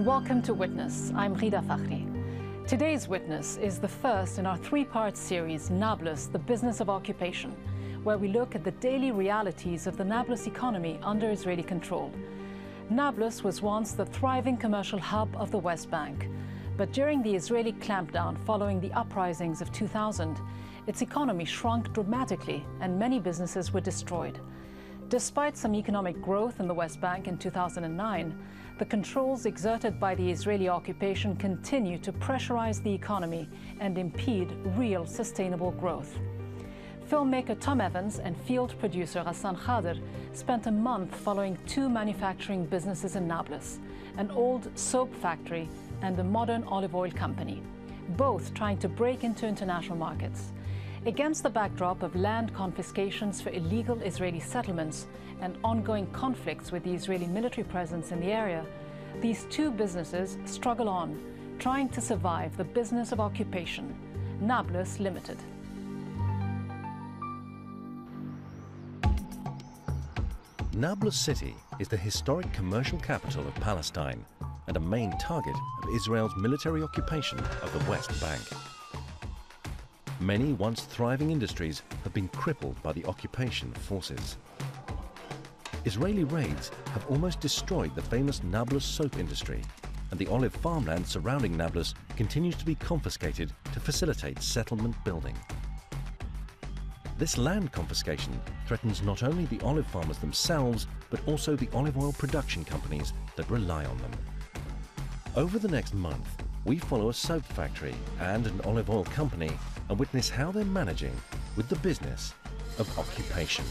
and welcome to Witness. I'm Rida Fakhri. Today's Witness is the first in our three-part series, Nablus, the Business of Occupation, where we look at the daily realities of the Nablus economy under Israeli control. Nablus was once the thriving commercial hub of the West Bank, but during the Israeli clampdown following the uprisings of 2000, its economy shrunk dramatically and many businesses were destroyed. Despite some economic growth in the West Bank in 2009, the controls exerted by the Israeli occupation continue to pressurize the economy and impede real sustainable growth. Filmmaker Tom Evans and field producer Hassan Khader spent a month following two manufacturing businesses in Nablus, an old soap factory and a modern olive oil company, both trying to break into international markets. Against the backdrop of land confiscations for illegal Israeli settlements and ongoing conflicts with the Israeli military presence in the area, these two businesses struggle on, trying to survive the business of occupation, Nablus Limited. Nablus city is the historic commercial capital of Palestine and a main target of Israel's military occupation of the West Bank. Many once thriving industries have been crippled by the occupation forces. Israeli raids have almost destroyed the famous Nablus soap industry, and the olive farmland surrounding Nablus continues to be confiscated to facilitate settlement building. This land confiscation threatens not only the olive farmers themselves, but also the olive oil production companies that rely on them. Over the next month, we follow a soap factory and an olive oil company and witness how they're managing with the business of occupation.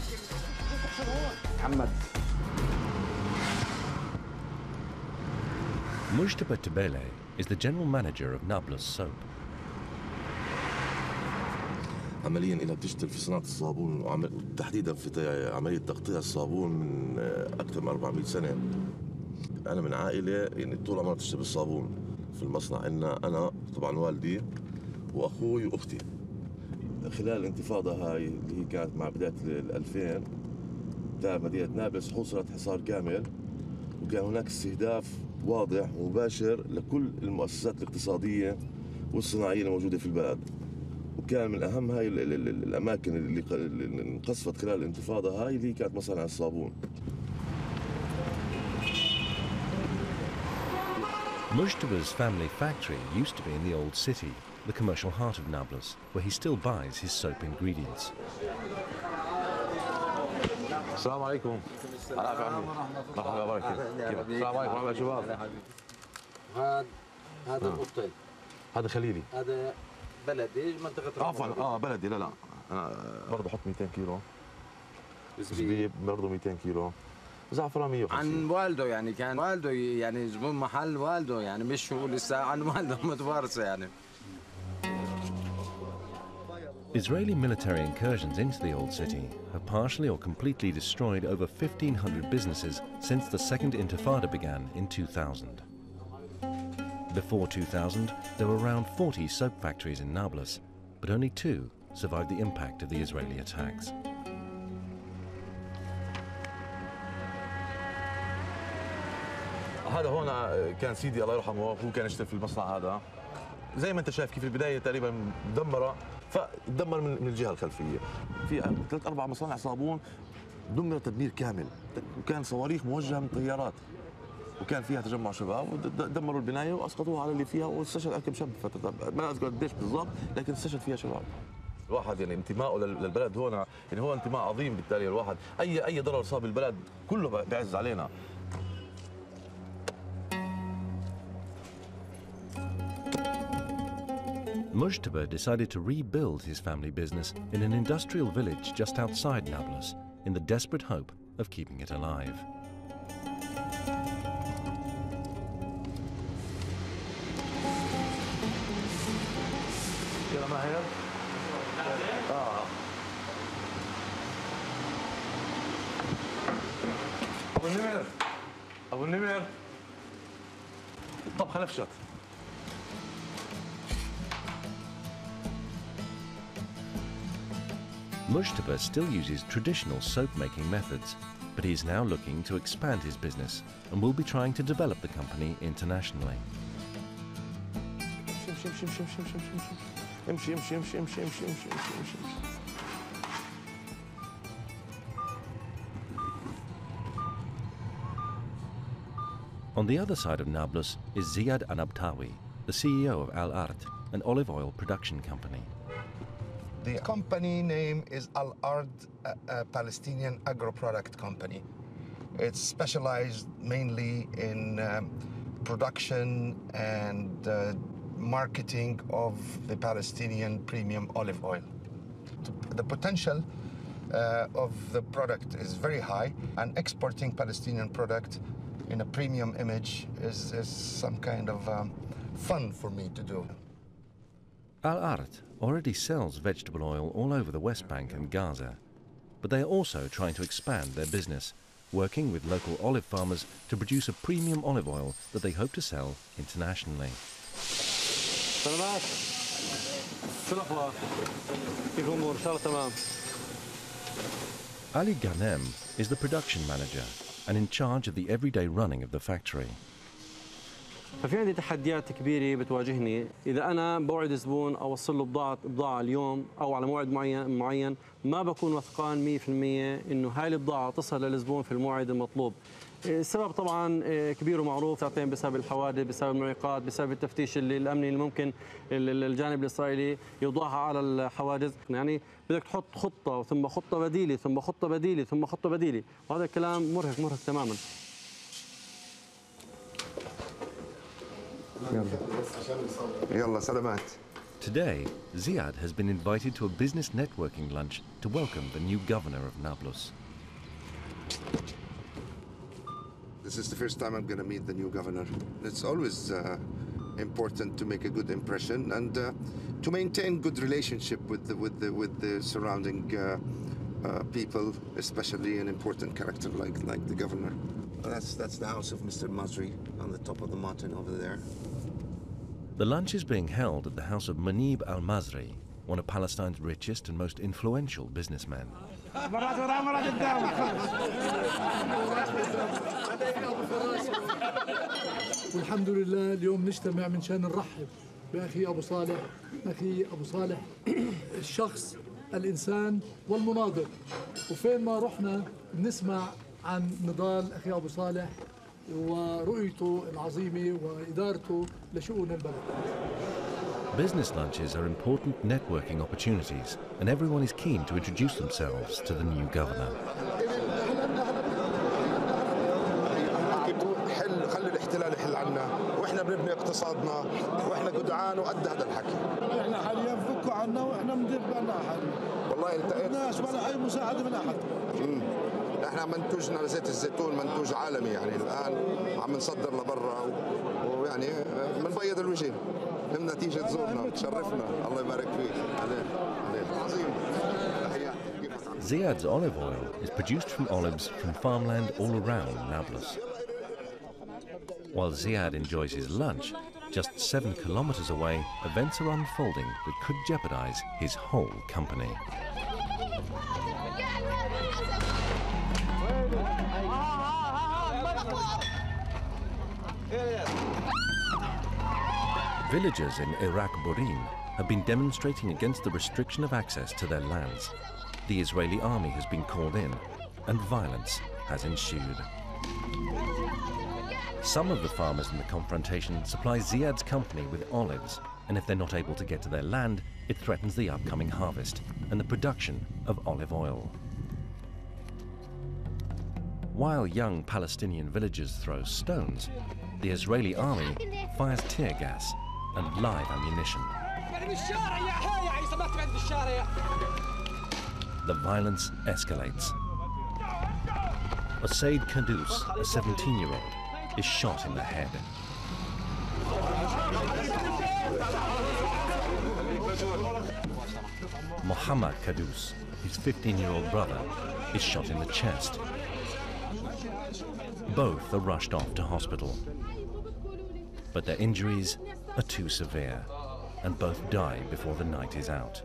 Mujtaba Tabele is the general manager of Nablus soap. عمليا إنها بتشتغل في صناعة الصابون تحديدا في عملية تقطيع الصابون من أكثر من 400 سنة. أنا من عائلة يعني طول عمرها بتشتغل بالصابون في المصنع. أنا طبعا والدي وأخوي وأختي. خلال الانتفاضة هاي اللي هي كانت مع بداية 2000 تاع مدينة نابلس حصرت حصار كامل، وكان هناك استهداف واضح ومباشر لكل المؤسسات الاقتصادية والصناعية الموجودة في البلد. وكان من أهم هاي الأماكن اللي انقصفت خلال الانتفاضة هاي اللي كانت مصانع الصابون. Mujtaba's family factory used to be in the old city, the commercial heart of Nablus, where he still buys his soap ingredients. السلام عليكم. العافية عمي. مرحبا بركة. السلام عليكم ورحمة الله شباب. هذا القطين. هذا خليلي. هذا بلدي منطقة عفوا بلدي لا أنا برضه بحط 200 كيلو. زبيب برضه 200 كيلو. زعفران 150. عن والده يعني كان والده يعني زبون محل والده يعني مش هو لسه عن والده متوارثة يعني. Israeli military incursions into the old city have partially or completely destroyed over 1,500 businesses since the Second Intifada began in 2000. Before 2000, there were around 40 soap factories in Nablus, but only 2 survived the impact of the Israeli attacks. هذا هون كان سيدي الله يرحمه، هو كان يشتغل في المصنع هذا. زي ما انت شايف كيف البدايه تقريبا مدمره، فدمر من الجهه الخلفيه. في 3-4 مصانع صابون دمر تدمير كامل، وكان صواريخ موجهه من طيارات، وكان فيها تجمع شباب ودمروا البنايه واسقطوها على اللي فيها، واستشهد كم شاب ما اذكر قديش بالضبط، لكن استشهد فيها شباب. الواحد يعني انتمائه للبلد هون يعني هو انتماء عظيم بالتالي. الواحد اي ضرر صاب البلد كله بيعز علينا. Mujtaba decided to rebuild his family business in an industrial village just outside Nablus in the desperate hope of keeping it alive. أبو النمر طب خلفشت. Mujtaba still uses traditional soap-making methods, but he is now looking to expand his business and will be trying to develop the company internationally. On the other side of Nablus is Ziad Anabtawi, the CEO of Al Ard, an olive oil production company. The company name is Al Ard, a Palestinian agro-product company. It's specialized mainly in production and marketing of the Palestinian premium olive oil. The potential of the product is very high, and exporting Palestinian product in a premium image is some kind of fun for me to do. Al Ard already sells vegetable oil all over the West Bank and Gaza, but they are also trying to expand their business, working with local olive farmers to produce a premium olive oil that they hope to sell internationally. Ali Ghanem is the production manager and in charge of the everyday running of the factory. ففي عندي تحديات كبيرة بتواجهني إذا أنا بوعد زبون أو أوصل له بضاعة اليوم أو على موعد معين ما بكون وثقان 100% إنه هاي البضاعة تصل للزبون في الموعد المطلوب. السبب طبعا كبير ومعروف، ساعتين بسبب الحوادث، بسبب المعيقات، بسبب التفتيش الأمني اللي ممكن الجانب الإسرائيلي يوضعها على الحوادث. يعني بدك تحط خطة ثم خطة بديلة ثم خطة بديلة ثم خطة بديلة، وهذا الكلام مرهق تماما. يلا سلامات. Today, Ziad has been invited to a business networking lunch to welcome the new governor of Nablus. This is the first time I'm going to meet the new governor. It's always important to make a good impression and to maintain good relationship with the surrounding people, especially an important character like the governor. That's the house of Mr. Masri on the top of the mountain over there. The lunch is being held at the house of Manib al-Masri, one of Palestine's richest and most influential businessmen. والحمد لله اليوم نجتمع من شان نرحب بأخي أبو صالح، أخي أبو صالح الشخص الإنسان والمناضل، وفين ما رحنا بنسمع عن نضال أخي أبو صالح ورؤيته العظيمة وإدارته لشؤون البلد. Business lunches are important networking opportunities, and everyone is keen to introduce themselves to the new governor. خلي الاحتلال يحل عنا، واحنا بنبني اقتصادنا، واحنا جدعان وقد هذا الحكي. احنا حاليا فكوا عنا واحنا بندير بالنا حاليا. والله التقيت الناس ولا اي مساعده من احد. احنا منتوجنا زيت الزيتون منتوج عالمي، يعني الان عم نصدر لبرا ويعني بنبيض الوجه. لما تيجي تزورنا تشرفنا، الله يبارك فيك. عليك عظيم. Ziad's olive oil is produced from olives from farmland all around Nablus. While Ziad enjoys his lunch, just 7 kilometers away, events are unfolding that could jeopardize his whole company. Villagers in Iraq Burin have been demonstrating against the restriction of access to their lands. The Israeli army has been called in, and violence has ensued. Some of the farmers in the confrontation supply Ziad's company with olives, and if they're not able to get to their land, it threatens the upcoming harvest and the production of olive oil. While young Palestinian villagers throw stones, the Israeli army fires tear gas and live ammunition. The violence escalates. Said Kadus, a 17-year-old, is shot in the head. Muhammad Kadus, his 15-year-old brother, is shot in the chest. Both are rushed off to hospital, but their injuries are too severe, and both die before the night is out.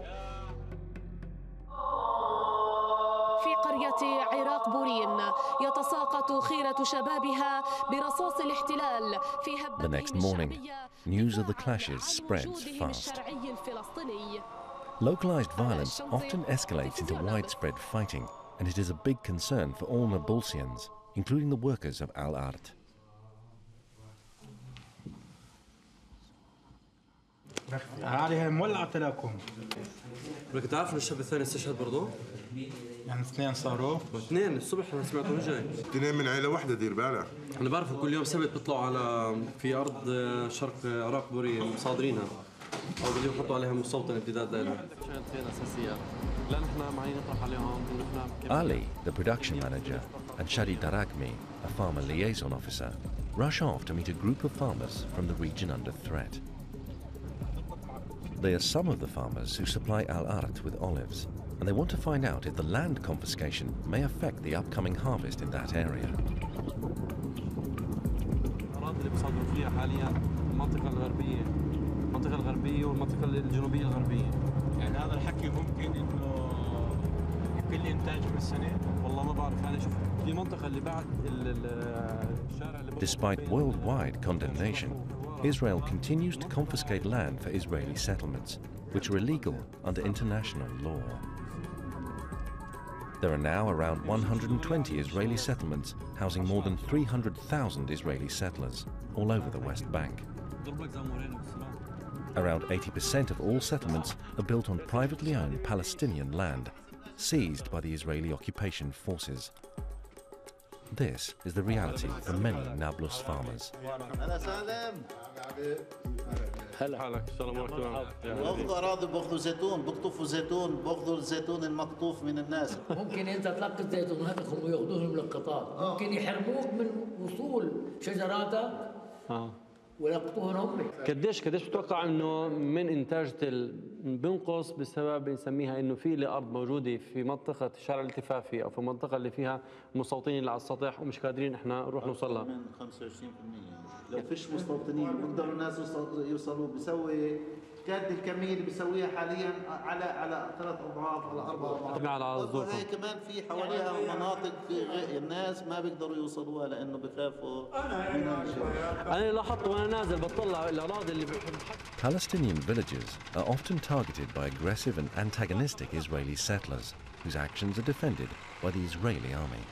قرية عراق بورين يتساقط خيرة شبابها برصاص الاحتلال في هبة The next morning, news of the clashes spreads fast. Localized violence often escalates into widespread fighting, and it is a big concern for all Nablusians, including the workers of Al-Ard. عليها مولعة تلاكم. بدك تعرف ان الشاب الثاني استشهد برضه؟ يعني اثنين صاروا؟ اثنين الصبح انا سمعتهم جاي. اثنين من عيله واحده دير بالك. انا بعرف كل يوم سبت بيطلعوا على في ارض شرق عراق بورين مصادرينها او بدهم يحطوا عليها مستوطن امتداد لها. شغلة خير اساسيه. لا نحن معين نطرح عليهم ونحن Ali, the production manager, and Shadi Daragmi, a farmer liaison officer, rush off to meet a group of farmers from the region under threat. They are some of the farmers who supply Al-Ard with olives, and they want to find out if the land confiscation may affect the upcoming harvest in that area. الأراضي اللي بيصادروا فيها حاليا المنطقة الغربية والمنطقة الجنوبية الغربية. يعني هذا الحكي ممكن انه يقل انتاجه بالسنة؟ والله ما بعرف، يعني شوف في منطقة اللي بعد الشارع اللي Despite worldwide condemnation, Israel continues to confiscate land for Israeli settlements, which are illegal under international law. There are now around 120 Israeli settlements housing more than 300,000 Israeli settlers all over the West Bank. Around 80% of all settlements are built on privately owned Palestinian land, seized by the Israeli occupation forces. This is the reality for many Nablus farmers. هلا حالك السلام عليكم. باخذوا اراضي، باخذوا زيتون، بقطفوا زيتون، باخذوا الزيتون المقطوف من الناس. ممكن انت تلقط زيتوناتك هم ياخذوهم ملقطات، ممكن يحرموك من وصول شجراتك ويلقطوهم هم. قديش بتتوقع انه من انتاج بينقص بسبب نسميها انه في الارض موجوده في منطقه الشارع الالتفافي او في المنطقه اللي فيها مستوطنين اللي على السطح ومش قادرين احنا نروح نوصل لها؟ من 25%. لو فيش مستوطنين بيقدروا الناس يوصلوا، بيسوي كاد الكمية اللي بيسويها حاليا على 3 أضعاف على 4 أضعاف. على الظروف. هي كمان في حواليها مناطق الناس ما بيقدروا يوصلوها لأنه بخافوا من الجو. أنا لاحظت وأنا نازل بطلع الأراضي اللي Palestinian villages are often targeted by aggressive and antagonistic Israeli settlers whose actions are defended by the Israeli army.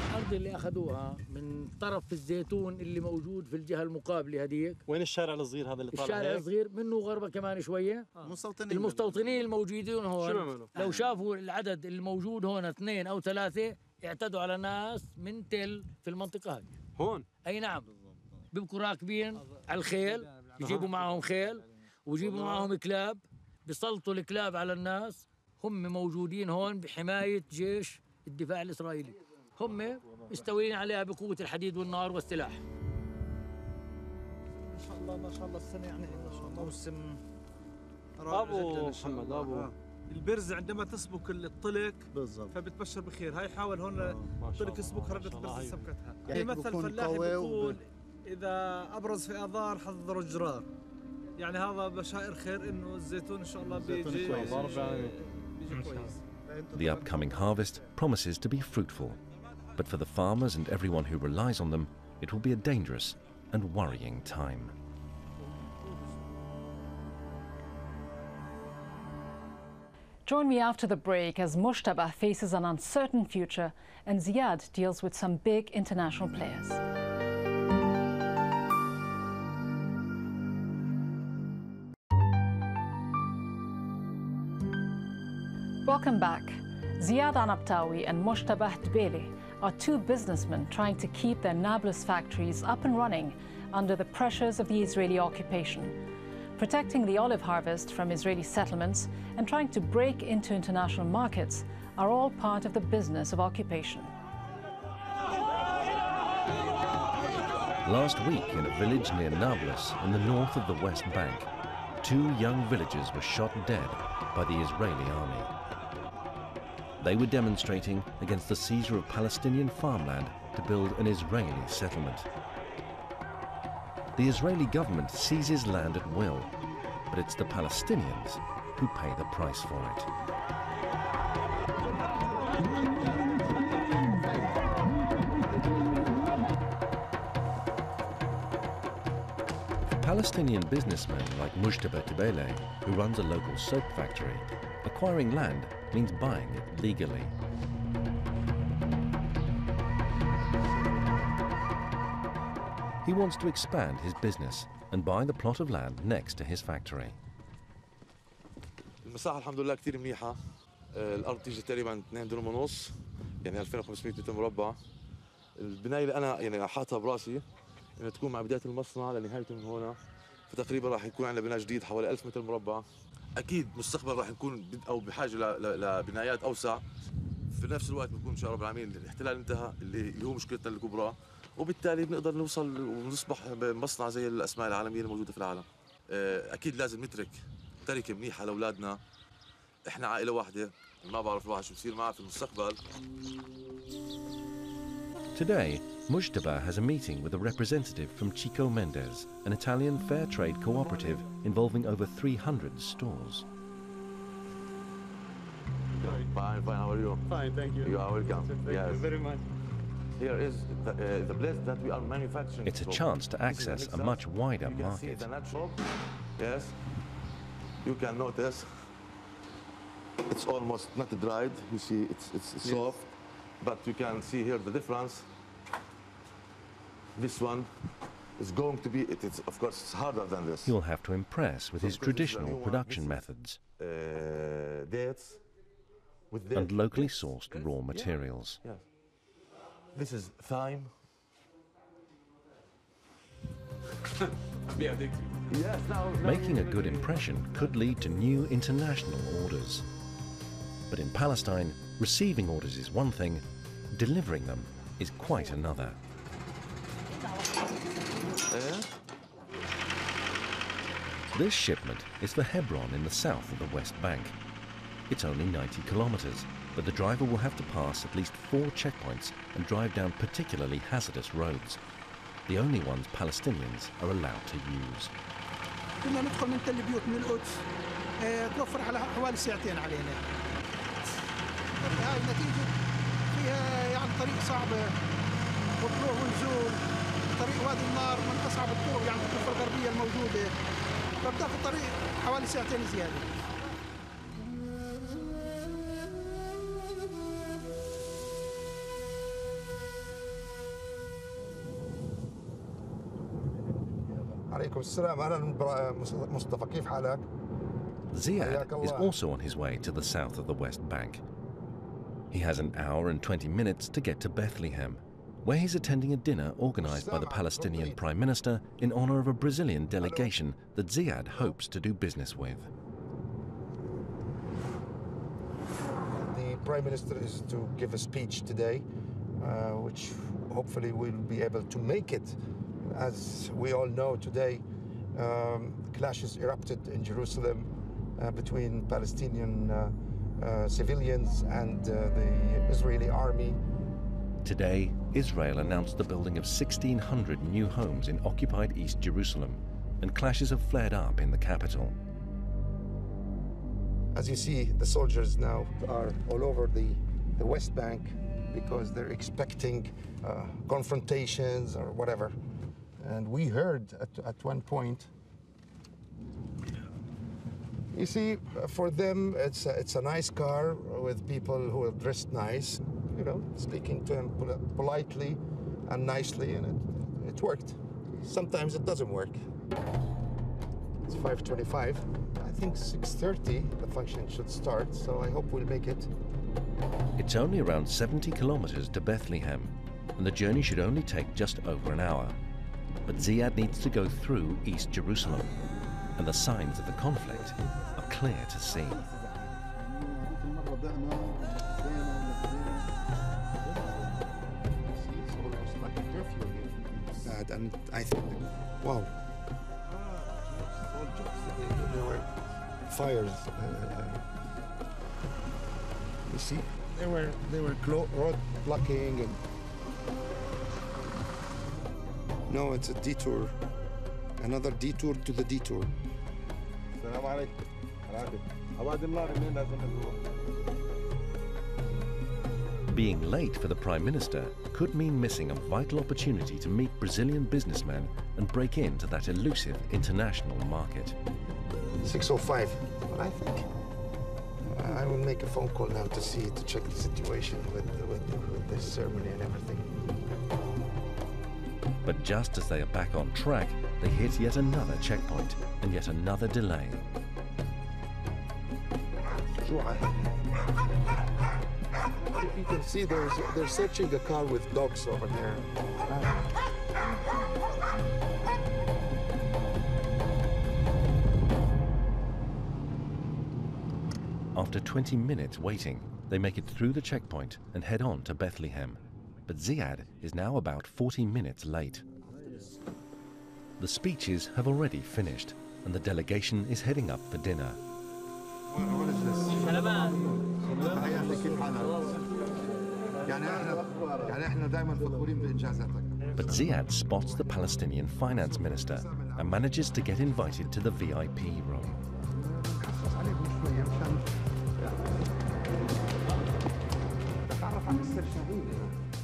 الأرض اللي أخذوها من طرف الزيتون اللي موجود في الجهة المقابلة هذيك. وين الشارع الصغير هذا اللي طالع؟ الشارع الصغير منه غربة كمان شوية. المستوطنين الموجودين هون لو شافوا العدد الموجود هون 2 أو 3 اعتدوا على ناس من تل في المنطقة هذه. هون؟ أي نعم. بيبقوا راكبين على الخيل، يجيبوا معهم خيل ويجيبوا معهم كلاب، بيسلطوا الكلاب على الناس. هم موجودين هون بحماية جيش الدفاع الإسرائيلي. هم مستويين عليها بقوة الحديد والنار والسلاح. ما شاء الله ما شاء الله السنة يعني ما شاء الله موسم أبو محمد أبو البرز عندما تسبك الطلق بالضبط فبتبشر بخير. هاي حاول هون الطلق يسبك ردت البرز سبكتها. في مثل فلاحي بيقول إذا أبرز في آذار حذروا الجرار. يعني هذا بشائر خير إنه الزيتون إن شاء الله بيجي كويس. The upcoming harvest promises to be fruitful, but for the farmers and everyone who relies on them, it will be a dangerous and worrying time. Join me after the break as Mujtaba faces an uncertain future and Ziad deals with some big international players. Welcome back. Ziad Anabtawi and Mujtaba Dbele are 2 businessmen trying to keep their Nablus factories up and running under the pressures of the Israeli occupation. Protecting the olive harvest from Israeli settlements and trying to break into international markets are all part of the business of occupation. Last week, in a village near Nablus in the north of the West Bank, 2 young villagers were shot dead by the Israeli army. They were demonstrating against the seizure of Palestinian farmland to build an Israeli settlement. The Israeli government seizes land at will, but it's the Palestinians who pay the price for it. Palestinian businessmen like Mujtaba Tibele, who runs a local soap factory, acquiring land means buying it legally. He wants to expand his business and buy the plot of land next to his factory. المساحة الحمد لله كثير منيحة. الأرض تيجي تقريبا 2 دونم ونص، يعني 2500 متر مربع. البناية اللي أنا يعني حاطها براسي إنها تكون مع بداية المصنع لنهايته من هنا، فتقريبا راح يكون عندنا بناء جديد حوالي 1000 متر مربع. أكيد مستقبل راح نكون أو بحاجة لبنايات أوسع. في نفس الوقت بنكون إن شاء الله رب العالمين الاحتلال انتهى اللي هو مشكلتنا الكبرى، وبالتالي بنقدر نوصل ونصبح مصنع زي الأسماء العالمية الموجودة في العالم. أكيد لازم نترك تركة منيحة لأولادنا. إحنا عائلة واحدة، ما بعرف الواحد شو بصير معه في المستقبل. Today, Mujtaba has a meeting with a representative from Chico Mendes, an Italian fair trade cooperative involving over 300 stores. Fine, how are you? Fine, thank you. You are welcome. Thank you very much. Here is the place that we are manufacturing. It's a chance to access a much wider market. Yes, you can notice it's almost not dried. You see, it's soft, but you can see here the difference. This one is going to be, it's of course it's harder than this. He'll have to impress with his traditional production methods dates and locally sourced raw materials. Yes. This is thyme. Yes, Making a good impression could lead to new international orders. But in Palestine, receiving orders is one thing, delivering them is quite another. This shipment is for Hebron in the south of the West Bank. It's only 90 kilometers, but the driver will have to pass at least 4 checkpoints and drive down particularly hazardous roads, the only ones Palestinians are allowed to use. كنا ندخل من تل بيوت من القدس توفر على حوالي ساعتين علينا. هاي النتيجة فيها يعني طريق صعبة وطلوع ونزول. طريق وادي النار من أصعب الطرق يعني الضفة الغربية الموجودة. فبدأ في الطريق حوالي ساعتين زيادة. عليكم السلام. أهلا مصطفى، كيف حالك؟ Ziad is also on his way to the south of the West Bank. He has an hour and 20 minutes to get to Bethlehem, where he's attending a dinner organized by the Palestinian Prime Minister in honor of a Brazilian delegation that Ziad hopes to do business with. The Prime Minister is to give a speech today, which hopefully we'll be able to make it. As we all know today, clashes erupted in Jerusalem between Palestinian civilians and the Israeli army. Today, Israel announced the building of 1,600 new homes in occupied East Jerusalem, and clashes have flared up in the capital. As you see, the soldiers now are all over the West Bank because they're expecting confrontations or whatever. And we heard at one point, you see, for them, it's a nice car with people who are dressed nice, you know, speaking to him politely and nicely, and it worked. Sometimes it doesn't work. It's 5:25. I think 6:30 the function should start, so I hope we'll make it. It's only around 70 kilometers to Bethlehem, and the journey should only take just over an hour. But Ziad needs to go through East Jerusalem, and the signs of the conflict are clear to see. And I think, wow, there were fires. You see, they were road blocking, and no, it's a detour, another detour to the detour. Being late for the Prime Minister could mean missing a vital opportunity to meet Brazilian businessmen and break into that elusive international market. 6:05, but I think I will make a phone call now to check the situation with this ceremony and everything. But just as they are back on track, they hit yet another checkpoint and yet another delay. If you can see, they're searching the car with dogs over there. After 20 minutes waiting, they make it through the checkpoint and head on to Bethlehem. But Ziad is now about 40 minutes late. The speeches have already finished, and the delegation is heading up for dinner. What is this? But Ziad spots the Palestinian finance minister and manages to get invited to the VIP room.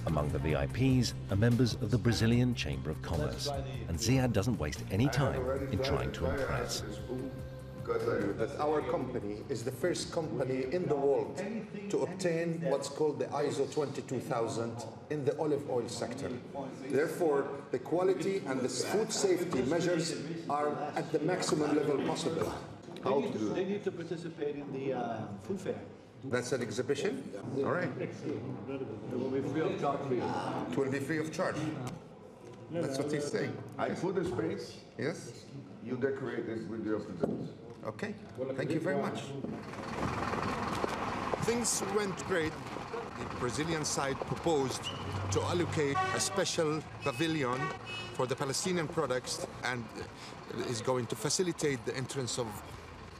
Among the VIPs are members of the Brazilian Chamber of Commerce, and Ziad doesn't waste any time in trying to impress. That our company is the first company in the world to obtain what's called the ISO 22000 in the olive oil sector. Therefore, the quality and the food safety measures are at the maximum level possible. How to do They need to participate in the food fair. That's an exhibition? All right. It will be free of charge for you. It will be free of charge. That's what he's saying. I put the space. Yes? You decorate it with your presents. Okay. Thank you very much. Things went great. The Brazilian side proposed to allocate a special pavilion for the Palestinian products and is going to facilitate the entrance of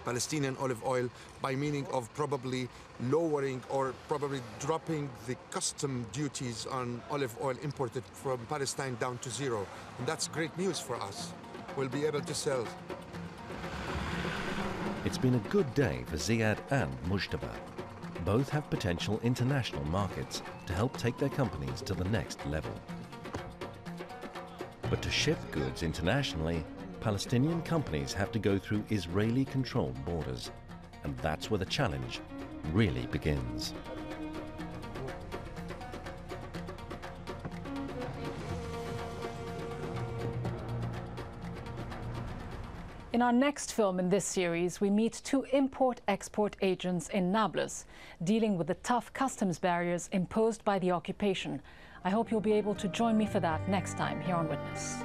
Palestinian olive oil by meaning of probably lowering or probably dropping the custom duties on olive oil imported from Palestine down to zero. And that's great news for us. We'll be able to sell. It's been a good day for Ziad and Mujtaba. Both have potential international markets to help take their companies to the next level. But to ship goods internationally, Palestinian companies have to go through Israeli-controlled borders, and that's where the challenge really begins. In our next film in this series, we meet two import-export agents in Nablus, dealing with the tough customs barriers imposed by the occupation. I hope you'll be able to join me for that next time here on Witness.